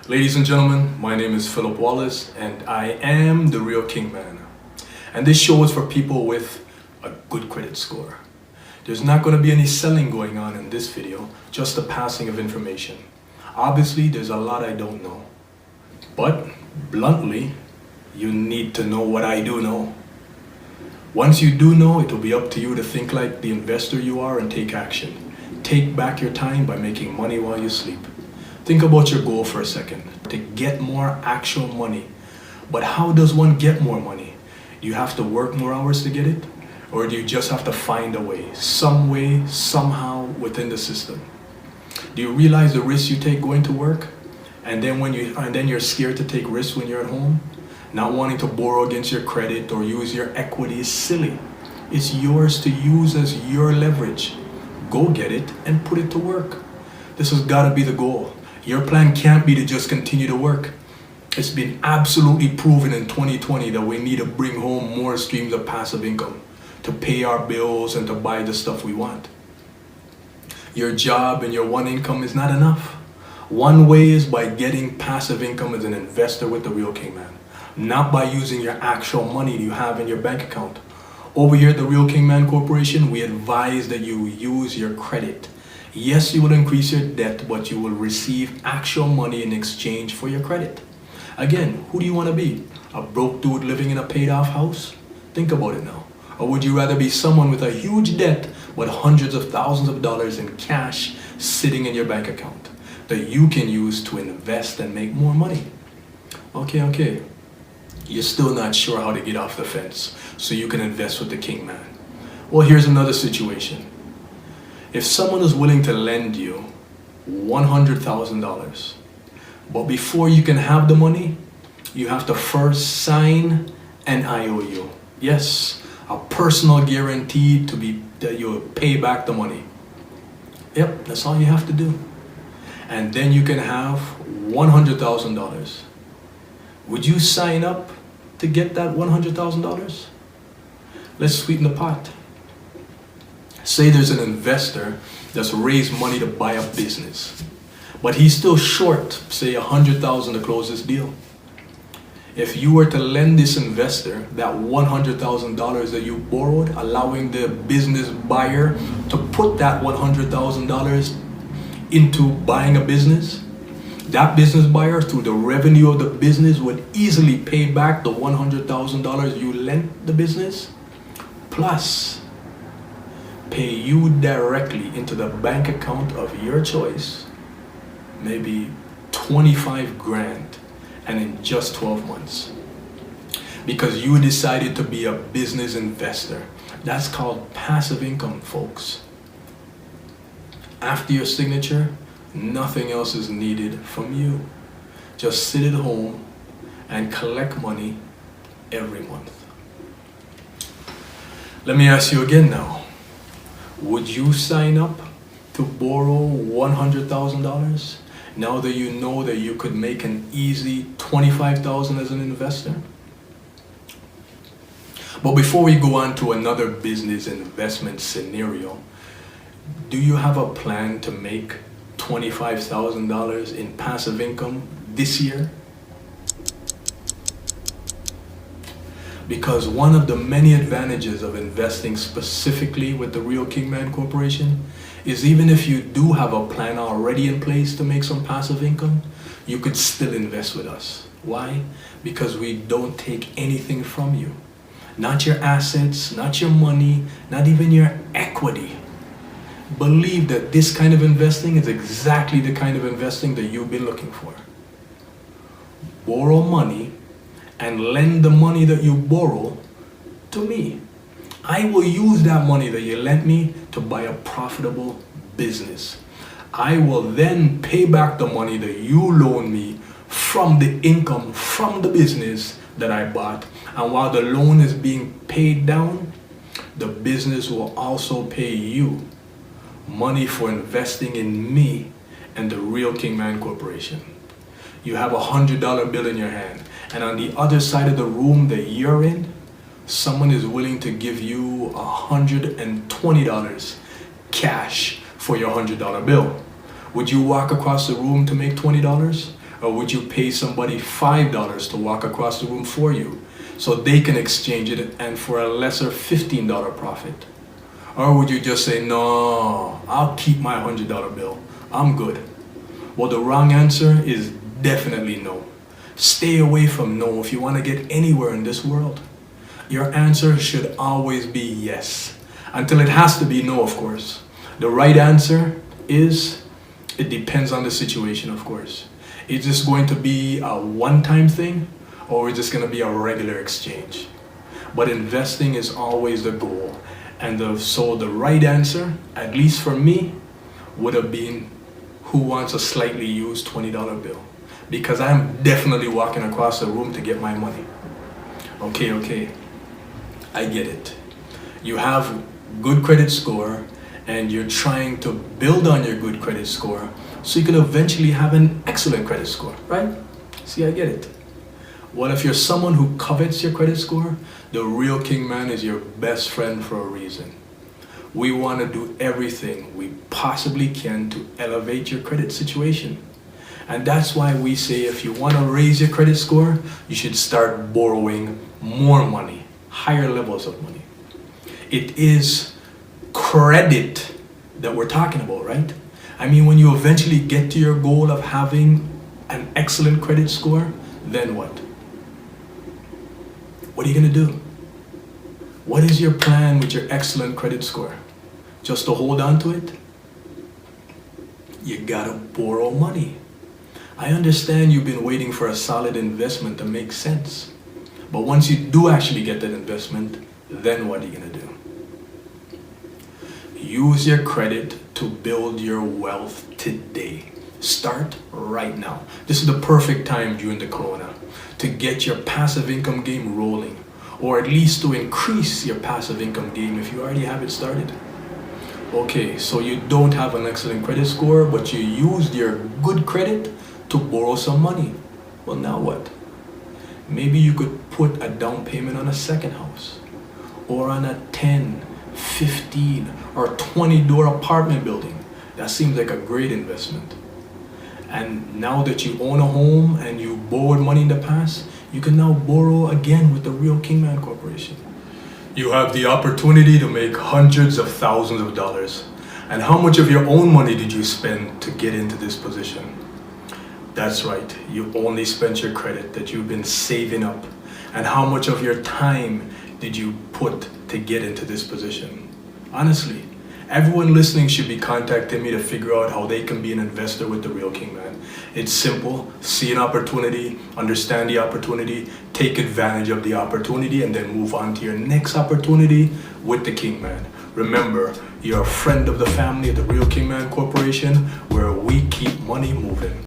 Ladies and gentlemen, my name is Philip Wallace and I am the Real Kingman. And this show is for people with a good credit score. There's not going to be any selling going on in this video, just the passing of information. Obviously, there's a lot I don't know. But, bluntly, you need to know what I do know. Once you do know, it will be up to you to think like the investor you are and take action. Take back your time by making money while you sleep. Think about your goal for a second, to get more actual money. But how does one get more money? Do you have to work more hours to get it? Or do you just have to find a way, somehow within the system? Do you realize the risks you take going to work? And then you're scared to take risks when you're at home? Not wanting to borrow against your credit or use your equity is silly. It's yours to use as your leverage. Go get it and put it to work. This has got to be the goal. Your plan can't be to just continue to work. It's been absolutely proven in 2020 that we need to bring home more streams of passive income to pay our bills and to buy the stuff we want. Your job and your one income is not enough. One way is by getting passive income as an investor with the Real Kingman, not by using your actual money you have in your bank account. Over here at the Real Kingman Corporation, we advise that you use your credit. Yes, you will increase your debt, but you will receive actual money in exchange for your credit. Again, who do you want to be? A broke dude living in a paid-off house? Think about it now. Or would you rather be someone with a huge debt but hundreds of thousands of dollars in cash sitting in your bank account that you can use to invest and make more money? Okay. You're still not sure how to get off the fence so you can invest with the Kingman. Well, here's another situation. If someone is willing to lend you $100,000, but before you can have the money, you have to first sign an IOU. Yes, a personal guarantee that you'll pay back the money. Yep, that's all you have to do. And then you can have $100,000. Would you sign up to get that $100,000? Let's sweeten the pot. Say there's an investor that's raised money to buy a business, but he's still short, say $100,000 to close this deal. If you were to lend this investor that $100,000 that you borrowed, allowing the business buyer to put that $100,000 into buying a business, that business buyer, through the revenue of the business, would easily pay back the $100,000 you lent the business, plus pay you directly into the bank account of your choice, maybe 25 grand, and in just 12 months. Because you decided to be a business investor. That's called passive income, folks. After your signature, nothing else is needed from you. Just sit at home and collect money every month. Let me ask you again now. Would you sign up to borrow $100,000 now that you know that you could make an easy $25,000 as an investor? But before we go on to another business investment scenario, do you have a plan to make $25,000 in passive income this year? Because one of the many advantages of investing specifically with the Real Kingman Corporation is even if you do have a plan already in place to make some passive income, you could still invest with us. Why? Because we don't take anything from you. Not your assets, not your money, not even your equity. Believe that this kind of investing is exactly the kind of investing that you've been looking for. Borrow money and lend the money that you borrow to me. I will use that money that you lent me to buy a profitable business. I will then pay back the money that you loan me from the income from the business that I bought. And while the loan is being paid down, the business will also pay you money for investing in me and the Real Kingman Corporation. You have $100 bill in your hand, and on the other side of the room that you're in, someone is willing to give you $120 cash for your $100 bill. Would you walk across the room to make $20? Or would you pay somebody $5 to walk across the room for you so they can exchange it and for a lesser $15 profit? Or would you just say, no, I'll keep my $100 bill, I'm good? Well, the wrong answer is definitely no. Stay away from no if you want to get anywhere in this world. Your answer should always be yes, until it has to be no, of course. The right answer is, it depends on the situation, of course. Is this going to be a one-time thing, or is this going to be a regular exchange? But investing is always the goal. And so the right answer, at least for me, would have been, who wants a slightly used $20 bill? Because I'm definitely walking across the room to get my money. Okay, I get it. You have good credit score and you're trying to build on your good credit score so you can eventually have an excellent credit score, right? See, I get it. What if you're someone who covets your credit score? The Real Kingman is your best friend for a reason. We want to do everything we possibly can to elevate your credit situation. And that's why we say if you want to raise your credit score, you should start borrowing more money, higher levels of money. It is credit that we're talking about, right? I mean, when you eventually get to your goal of having an excellent credit score, then what? What are you going to do? What is your plan with your excellent credit score? Just to hold on to it? You gotta borrow money. I understand you've been waiting for a solid investment to make sense. But once you do actually get that investment, then what are you gonna do? Use your credit to build your wealth today. Start right now. This is the perfect time during the corona to get your passive income game rolling, or at least to increase your passive income game if you already have it started. Okay, so you don't have an excellent credit score, but you used your good credit to borrow some money. Well, now what? Maybe you could put a down payment on a second house, or on a 10, 15, or 20-door apartment building. That seems like a great investment. And now that you own a home and you borrowed money in the past, you can now borrow again with the Real Kingman Corporation. You have the opportunity to make hundreds of thousands of dollars. And how much of your own money did you spend to get into this position? That's right, you only spent your credit that you've been saving up. And how much of your time did you put to get into this position? Honestly, everyone listening should be contacting me to figure out how they can be an investor with the Real Kingman. It's simple. See an opportunity, understand the opportunity, take advantage of the opportunity, and then move on to your next opportunity with the Kingman. Remember, you're a friend of the family of the Real Kingman Corporation, where we keep money moving.